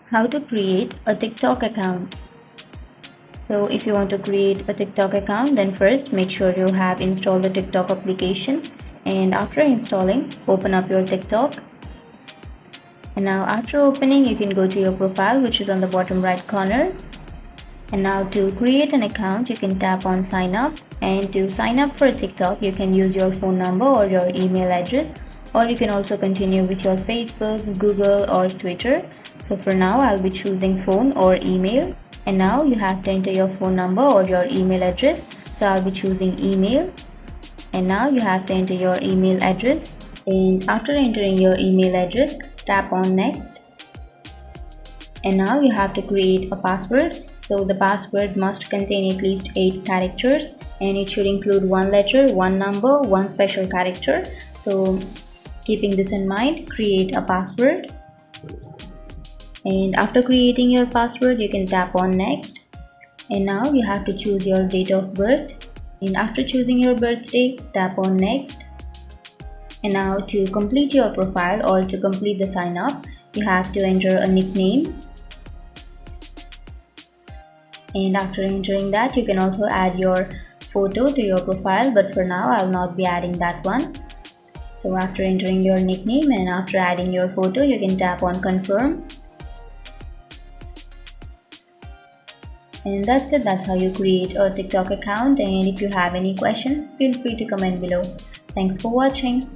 How to create a TikTok account. So if you want to create a TikTok account, then first make sure you have installed the TikTok application, and after installing, open up your TikTok. And now after opening, you can go to your profile, which is on the bottom right corner. And now to create an account, you can tap on sign up, and to sign up for TikTok you can use your phone number or your email address, or you can also continue with your Facebook, Google or Twitter. So for now I'll be choosing phone or email, and now you have to enter your phone number or your email address. So I'll be choosing email, and now you have to enter your email address, and after entering your email address, tap on next. And now you have to create a password. So the password must contain at least 8 characters, and it should include one letter, one number, one special character. So keeping this in mind, create a password. And after creating your password, you can tap on next. And now you have to choose your date of birth. And after choosing your birthday, tap on next. And now to complete your profile or to complete the sign up, you have to enter a nickname. And after entering that, you can also add your photo to your profile, but for now I'll not be adding that one. So after entering your nickname and after adding your photo, you can tap on confirm. And that's it. That's how you create a TikTok account. And if you have any questions, feel free to comment below. Thanks for watching.